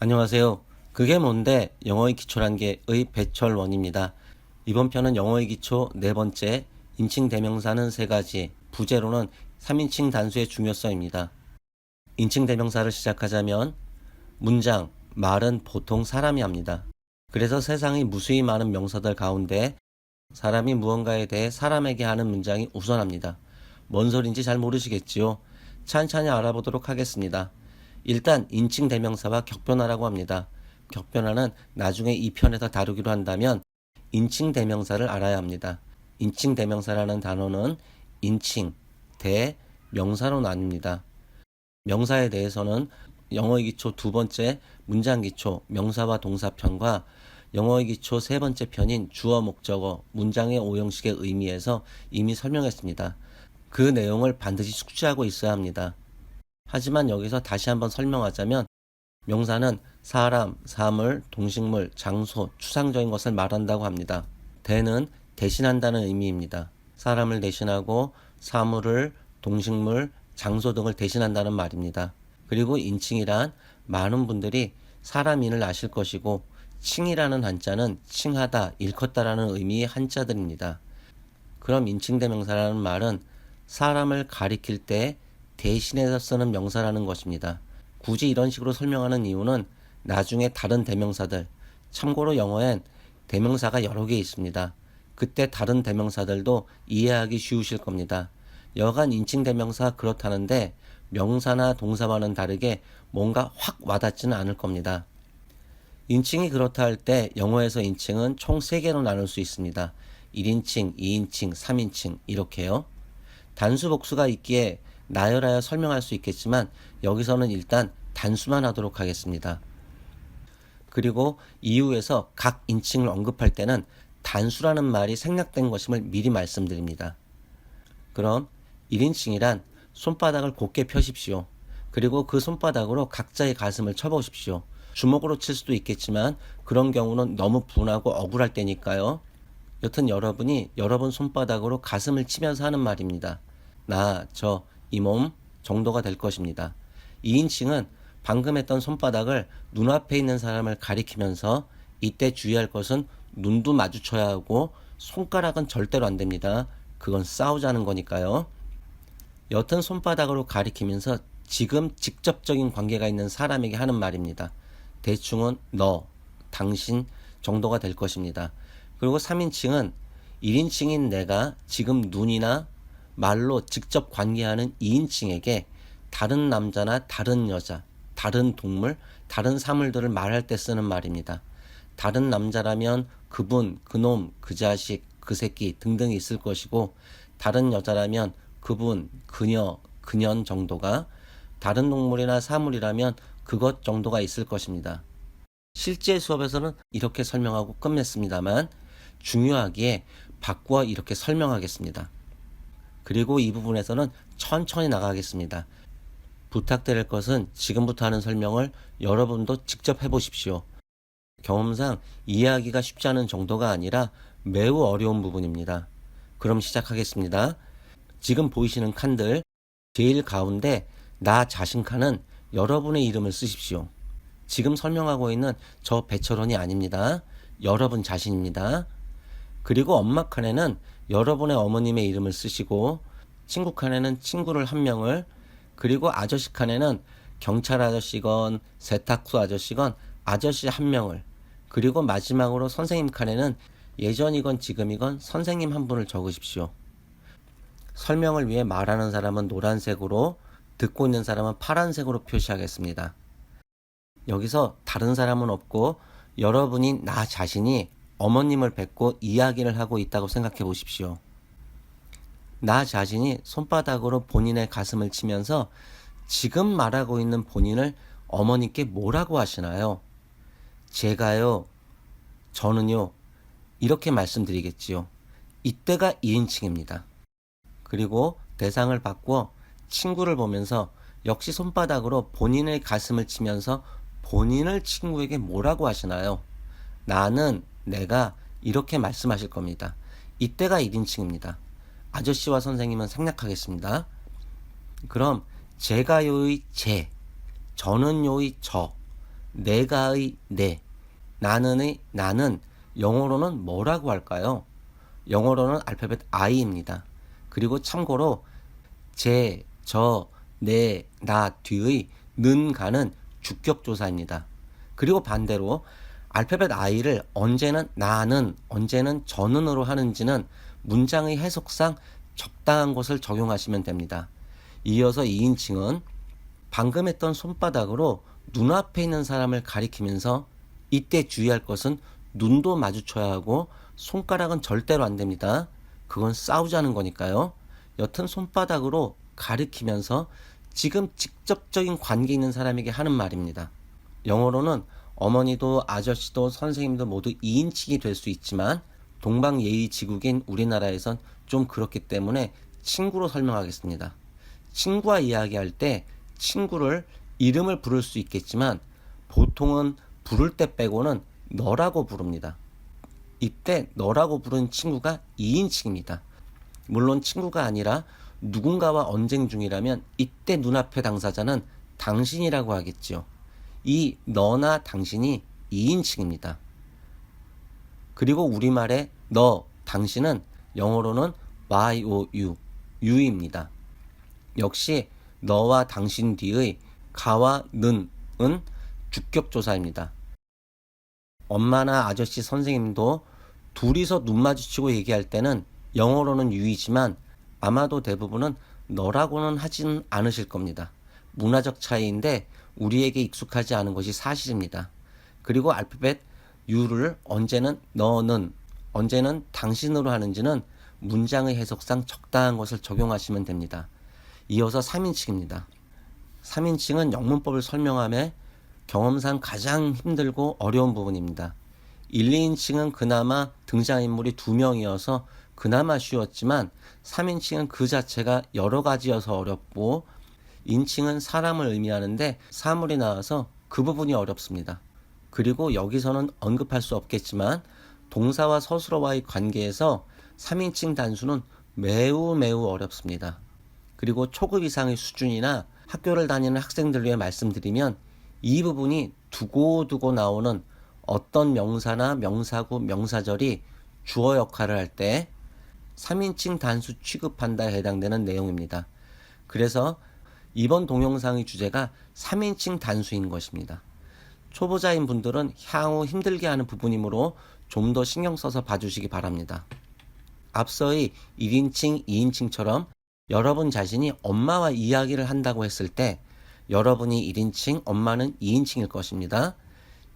안녕하세요. 그게 뭔데 영어의 기초란 게의 배철원입니다. 이번 편은 영어의 기초 네 번째, 인칭 대명사는 세 가지, 부제로는 3인칭 단수의 중요성입니다. 인칭 대명사를 시작하자면 문장, 말은 보통 사람이 합니다. 그래서 세상의 무수히 많은 명사들 가운데 사람이 무언가에 대해 사람에게 하는 문장이 우선합니다. 뭔 소린지 잘 모르시겠지요? 찬찬히 알아보도록 하겠습니다. 일단 인칭 대명사와 격변화라고 합니다. 격변화는 나중에 이 편에서 다루기로 한다면 인칭 대명사를 알아야 합니다. 인칭 대명사라는 단어는 인칭, 대, 명사로 나뉩니다. 명사에 대해서는 영어의 기초 두 번째 문장 기초 명사와 동사 편과 영어의 기초 세 번째 편인 주어 목적어 문장의 오형식의 의미에서 이미 설명했습니다. 그 내용을 반드시 숙지하고 있어야 합니다. 하지만 여기서 다시 한번 설명하자면 명사는 사람, 사물, 동식물, 장소, 추상적인 것을 말한다고 합니다. 대는 대신한다는 의미입니다. 사람을 대신하고 사물을, 동식물, 장소 등을 대신한다는 말입니다. 그리고 인칭이란 많은 분들이 사람인을 아실 것이고 칭이라는 한자는 칭하다, 일컫다라는 의미의 한자들입니다. 그럼 인칭대명사라는 말은 사람을 가리킬 때 대신해서 쓰는 명사라는 것입니다. 굳이 이런 식으로 설명하는 이유는 나중에 다른 대명사들, 참고로 영어엔 대명사가 여러 개 있습니다. 그때 다른 대명사들도 이해하기 쉬우실 겁니다. 여간 인칭대명사 그렇다는데 명사나 동사와는 다르게 뭔가 확 와닿지는 않을 겁니다. 인칭이 그렇다 할 때 영어에서 인칭은 총 3개로 나눌 수 있습니다. 1인칭, 2인칭, 3인칭 이렇게요. 단수 복수가 있기에 나열하여 설명할 수 있겠지만 여기서는 일단 단수만 하도록 하겠습니다. 그리고 이후에서 각 인칭을 언급할 때는 단수라는 말이 생략된 것임을 미리 말씀드립니다. 그럼 1인칭이란 손바닥을 곧게 펴십시오. 그리고 그 손바닥으로 각자의 가슴을 쳐보십시오. 주먹으로 칠 수도 있겠지만 그런 경우는 너무 분하고 억울할 때니까요. 여튼 여러분이 여러분 손바닥으로 가슴을 치면서 하는 말입니다. 나, 저, 이 몸 정도가 될 것입니다. 2인칭은 방금 했던 손바닥을 눈앞에 있는 사람을 가리키면서 이때 주의할 것은 눈도 마주쳐야 하고 손가락은 절대로 안 됩니다. 그건 싸우자는 거니까요. 여튼 손바닥으로 가리키면서 지금 직접적인 관계가 있는 사람에게 하는 말입니다. 대충은 너, 당신 정도가 될 것입니다. 그리고 3인칭은 1인칭인 내가 지금 눈이나 말로 직접 관계하는 2인칭에게 다른 남자나 다른 여자, 다른 동물, 다른 사물들을 말할 때 쓰는 말입니다. 다른 남자라면 그분, 그놈, 그 자식, 그 새끼 등등이 있을 것이고 다른 여자라면 그분, 그녀, 그년 정도가 다른 동물이나 사물이라면 그것 정도가 있을 것입니다. 실제 수업에서는 이렇게 설명하고 끝냈습니다만 중요하기에 바꾸어 이렇게 설명하겠습니다. 그리고 이 부분에서는 천천히 나가겠습니다. 부탁드릴 것은 지금부터 하는 설명을 여러분도 직접 해보십시오. 경험상 이해하기가 쉽지 않은 정도가 아니라 매우 어려운 부분입니다. 그럼 시작하겠습니다. 지금 보이시는 칸들 제일 가운데 나 자신 칸은 여러분의 이름을 쓰십시오. 지금 설명하고 있는 저 배철원이 아닙니다. 여러분 자신입니다. 그리고 엄마 칸에는 여러분의 어머님의 이름을 쓰시고 친구 칸에는 친구를 한 명을 그리고 아저씨 칸에는 경찰 아저씨건 세탁소 아저씨건 아저씨 한 명을 그리고 마지막으로 선생님 칸에는 예전이건 지금이건 선생님 한 분을 적으십시오. 설명을 위해 말하는 사람은 노란색으로 듣고 있는 사람은 파란색으로 표시하겠습니다. 여기서 다른 사람은 없고 여러분인 나 자신이 어머님을 뵙고 이야기를 하고 있다고 생각해 보십시오. 나 자신이 손바닥으로 본인의 가슴을 치면서 지금 말하고 있는 본인을 어머니께 뭐라고 하시나요? 제가요, 저는요, 이렇게 말씀드리겠지요. 이때가 2인칭입니다. 그리고 대상을 바꾸어 친구를 보면서 역시 손바닥으로 본인의 가슴을 치면서 본인을 친구에게 뭐라고 하시나요? 나는, 내가 이렇게 말씀하실 겁니다. 이때가 1인칭입니다. 아저씨와 선생님은 생략하겠습니다. 그럼 제가요의 제, 저는요의 저, 내가의 내, 나는의 나는 영어로는 뭐라고 할까요? 영어로는 알파벳 I입니다. 그리고 참고로 제, 저, 내, 나 뒤의 는 가는 주격조사입니다. 그리고 반대로 알파벳 I를 언제는 나는, 언제는 저는으로 하는지는 문장의 해석상 적당한 것을 적용하시면 됩니다. 이어서 2인칭은 방금 했던 손바닥으로 눈앞에 있는 사람을 가리키면서 이때 주의할 것은 눈도 마주쳐야 하고 손가락은 절대로 안 됩니다. 그건 싸우자는 거니까요. 여튼 손바닥으로 가리키면서 지금 직접적인 관계 있는 사람에게 하는 말입니다. 영어로는 어머니도 아저씨도 선생님도 모두 2인칭이 될 수 있지만 동방예의지국인 우리나라에선 좀 그렇기 때문에 친구로 설명하겠습니다. 친구와 이야기할 때 친구를 이름을 부를 수 있겠지만 보통은 부를 때 빼고는 너라고 부릅니다. 이때 너라고 부른 친구가 2인칭입니다. 물론 친구가 아니라 누군가와 언쟁 중이라면 이때 눈앞의 당사자는 당신이라고 하겠지요. 이 너나 당신이 2인칭입니다. 그리고 우리말의 너, 당신은 영어로는 you, you입니다. 역시 너와 당신 뒤의 가와 는은 주격조사입니다. 엄마나 아저씨 선생님도 둘이서 눈 마주치고 얘기할 때는 영어로는 you이지만 아마도 대부분은 너라고는 하진 않으실 겁니다. 문화적 차이인데 우리에게 익숙하지 않은 것이 사실입니다. 그리고 알파벳 U를 언제는 너는, 언제는 당신으로 하는지는 문장의 해석상 적당한 것을 적용하시면 됩니다. 이어서 3인칭입니다. 3인칭은 영문법을 설명함에 경험상 가장 힘들고 어려운 부분입니다. 1, 2인칭은 그나마 등장인물이 2명이어서 그나마 쉬웠지만 3인칭은 그 자체가 여러 가지여서 어렵고 인칭은 사람을 의미하는데 사물이 나와서 그 부분이 어렵습니다. 그리고 여기서는 언급할 수 없겠지만 동사와 서술어와의 관계에서 3인칭 단수는 매우 어렵습니다. 그리고 초급 이상의 수준이나 학교를 다니는 학생들 위해 말씀드리면 이 부분이 두고두고 나오는 어떤 명사나 명사구, 명사절이 주어 역할을 할 때 3인칭 단수 취급한다에 해당되는 내용입니다. 그래서 이번 동영상의 주제가 3인칭 단수인 것입니다. 초보자인 분들은 향후 힘들게 하는 부분이므로 좀 더 신경 써서 봐주시기 바랍니다. 앞서의 1인칭, 2인칭처럼 여러분 자신이 엄마와 이야기를 한다고 했을 때 여러분이 1인칭, 엄마는 2인칭일 것입니다.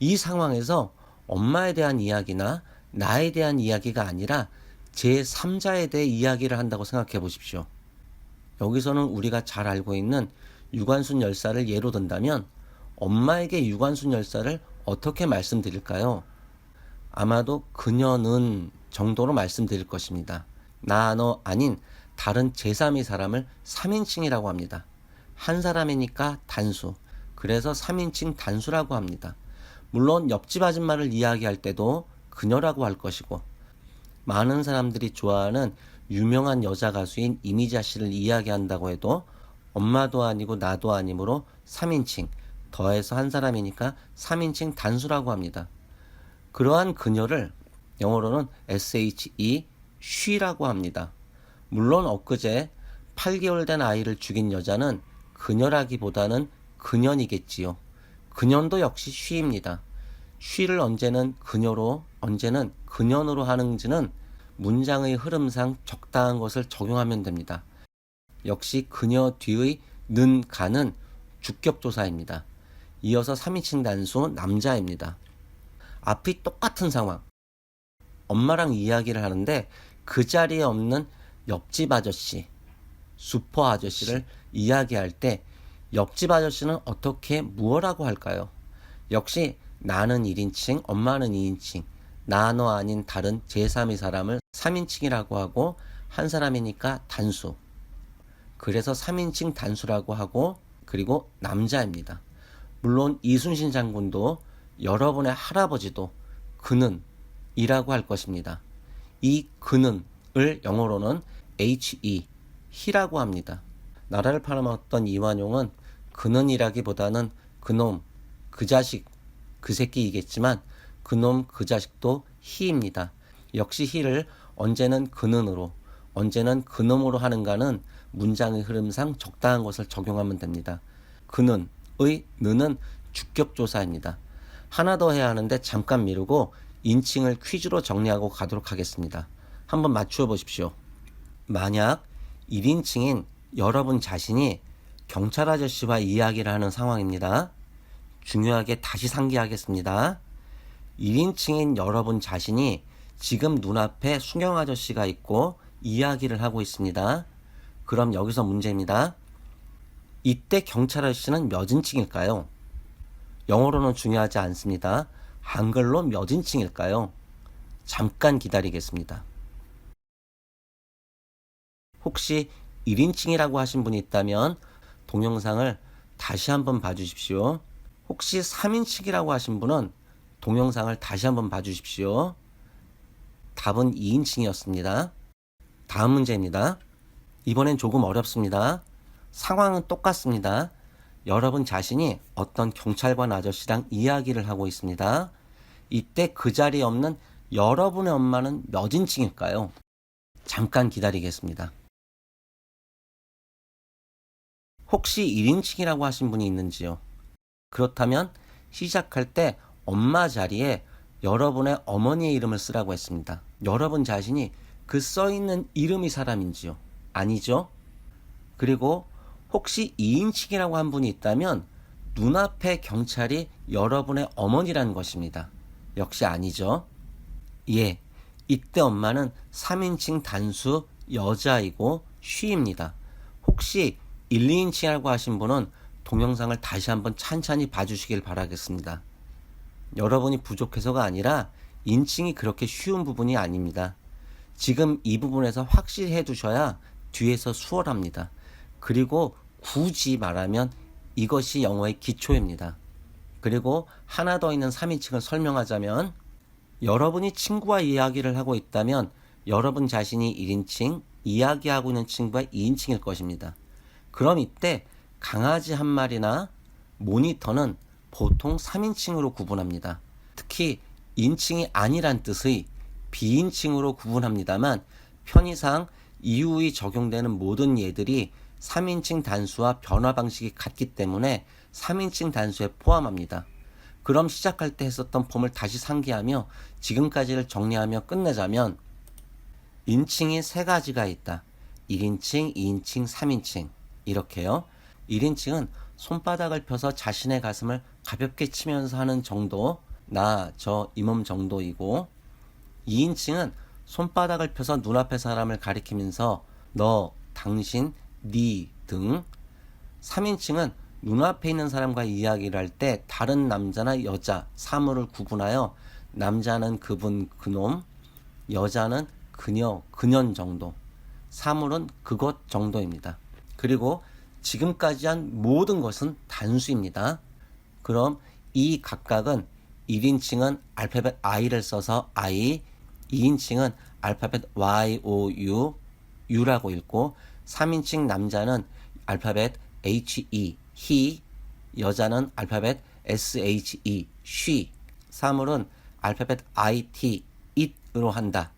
이 상황에서 엄마에 대한 이야기나 나에 대한 이야기가 아니라 제3자에 대해 이야기를 한다고 생각해 보십시오. 여기서는 우리가 잘 알고 있는 유관순 열사를 예로 든다면 엄마에게 유관순 열사를 어떻게 말씀드릴까요? 아마도 그녀는 정도로 말씀드릴 것입니다. 나, 너 아닌 다른 제3의 사람을 3인칭이라고 합니다. 한 사람이니까 단수. 그래서 3인칭 단수라고 합니다. 물론 옆집 아줌마를 이야기할 때도 그녀라고 할 것이고 많은 사람들이 좋아하는 유명한 여자 가수인 이미자 씨를 이야기한다고 해도 엄마도 아니고 나도 아니므로 3인칭 더해서 한 사람이니까 3인칭 단수라고 합니다. 그러한 그녀를 영어로는 she, she라고 합니다. 물론 엊그제 8개월 된 아이를 죽인 여자는 그녀라기보다는 그년이겠지요. 그년도 역시 she입니다. she를 언제는 그녀로 언제는 그년으로 하는지는 문장의 흐름상 적당한 것을 적용하면 됩니다. 역시 그녀 뒤의 는 가는 주격조사입니다. 이어서 3인칭 단수 남자입니다. 앞이 똑같은 상황. 엄마랑 이야기를 하는데 그 자리에 없는 옆집 아저씨, 슈퍼 아저씨를 이야기할 때 옆집 아저씨는 어떻게 무엇라고 할까요? 역시 나는 1인칭, 엄마는 2인칭, 나, 너 아닌 다른 제3의 사람을 3인칭이라고 하고 한 사람이니까 단수. 그래서 3인칭 단수라고 하고 그리고 남자입니다. 물론 이순신 장군도 여러분의 할아버지도 그는 이라고 할 것입니다. 이 그는을 영어로는 he라고 합니다. 나라를 팔아먹었던 이완용은 그는이라기보다는 그놈, 그 자식 그 새끼이겠지만 그놈 그 자식도 he입니다. 역시 he를 언제는 그는으로 언제는 그놈으로 하는가는 문장의 흐름상 적당한 것을 적용하면 됩니다. 그는의 는은 주격조사입니다. 하나 더 해야 하는데 잠깐 미루고 인칭을 퀴즈로 정리하고 가도록 하겠습니다. 한번 맞추어 보십시오. 만약 1인칭인 여러분 자신이 경찰 아저씨와 이야기를 하는 상황입니다. 중요하게 다시 상기하겠습니다. 1인칭인 여러분 자신이 지금 눈앞에 수경 아저씨가 있고 이야기를 하고 있습니다. 그럼 여기서 문제입니다. 이때 경찰 아저씨는 몇 인칭일까요? 영어로는 중요하지 않습니다. 한글로 몇 인칭일까요? 잠깐 기다리겠습니다. 혹시 1인칭이라고 하신 분이 있다면 동영상을 다시 한번 봐주십시오. 혹시 3인칭이라고 하신 분은 동영상을 다시 한번 봐주십시오. 답은 2인칭이었습니다. 다음 문제입니다. 이번엔 조금 어렵습니다. 상황은 똑같습니다. 여러분 자신이 어떤 경찰관 아저씨랑 이야기를 하고 있습니다. 이때 그 자리에 없는 여러분의 엄마는 몇 인칭일까요? 잠깐 기다리겠습니다. 혹시 1인칭이라고 하신 분이 있는지요? 그렇다면 시작할 때 엄마 자리에 여러분의 어머니의 이름을 쓰라고 했습니다. 여러분 자신이 그 써있는 이름이 사람인지요? 아니죠? 그리고 혹시 2인칭이라고 한 분이 있다면 눈앞에 경찰이 여러분의 어머니라는 것입니다. 역시 아니죠? 예, 이때 엄마는 3인칭 단수 여자이고 she입니다. 혹시 1, 2인칭이라고 하신 분은 동영상을 다시 한번 찬찬히 봐주시길 바라겠습니다. 여러분이 부족해서가 아니라 인칭이 그렇게 쉬운 부분이 아닙니다. 지금 이 부분에서 확실히 해두셔야 뒤에서 수월합니다. 그리고 굳이 말하면 이것이 영어의 기초입니다. 그리고 하나 더 있는 3인칭을 설명하자면 여러분이 친구와 이야기를 하고 있다면 여러분 자신이 1인칭, 이야기하고 있는 친구가 2인칭일 것입니다. 그럼 이때 강아지 한 마리나 모니터는 보통 3인칭으로 구분합니다. 특히 인칭이 아니란 뜻의 비인칭으로 구분합니다만 편의상 이후에 적용되는 모든 예들이 3인칭 단수와 변화 방식이 같기 때문에 3인칭 단수에 포함합니다. 그럼 시작할 때 했었던 폼을 다시 상기하며 지금까지를 정리하며 끝내자면 인칭이 세 가지가 있다. 1인칭, 2인칭, 3인칭 이렇게요. 1인칭은 손바닥을 펴서 자신의 가슴을 가볍게 치면서 하는 정도, 나, 저, 이 몸 정도이고 2인칭은 손바닥을 펴서 눈앞의 사람을 가리키면서 너, 당신, 니 등 3인칭은 눈앞에 있는 사람과 이야기를 할 때 다른 남자나 여자, 사물을 구분하여 남자는 그분, 그놈, 여자는 그녀, 그년 정도, 사물은 그것 정도입니다. 그리고 지금까지 한 모든 것은 단수입니다. 그럼 이 각각은 1인칭은 알파벳 I를 써서 I, 2인칭은 알파벳 Y, O, U, U라고 읽고 3인칭 남자는 알파벳 HE, he, 여자는 알파벳 SHE, she, 사물은 알파벳 IT, it으로 한다.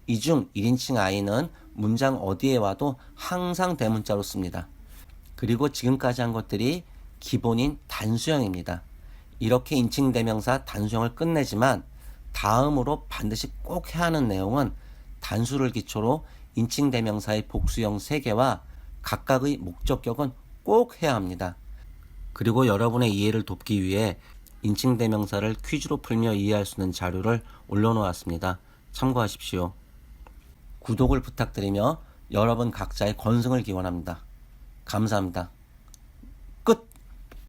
이 중 1인칭 I는 문장 어디에 와도 항상 대문자로 씁니다. 그리고 지금까지 한 것들이 기본인 단수형입니다. 이렇게 인칭 대명사 단수형을 끝내지만 다음으로 반드시 꼭 해야 하는 내용은 단수를 기초로 인칭 대명사의 복수형 3개와 각각의 목적격은 꼭 해야 합니다. 그리고 여러분의 이해를 돕기 위해 인칭 대명사를 퀴즈로 풀며 이해할 수 있는 자료를 올려놓았습니다. 참고하십시오. 구독을 부탁드리며 여러분 각자의 건승을 기원합니다. 감사합니다.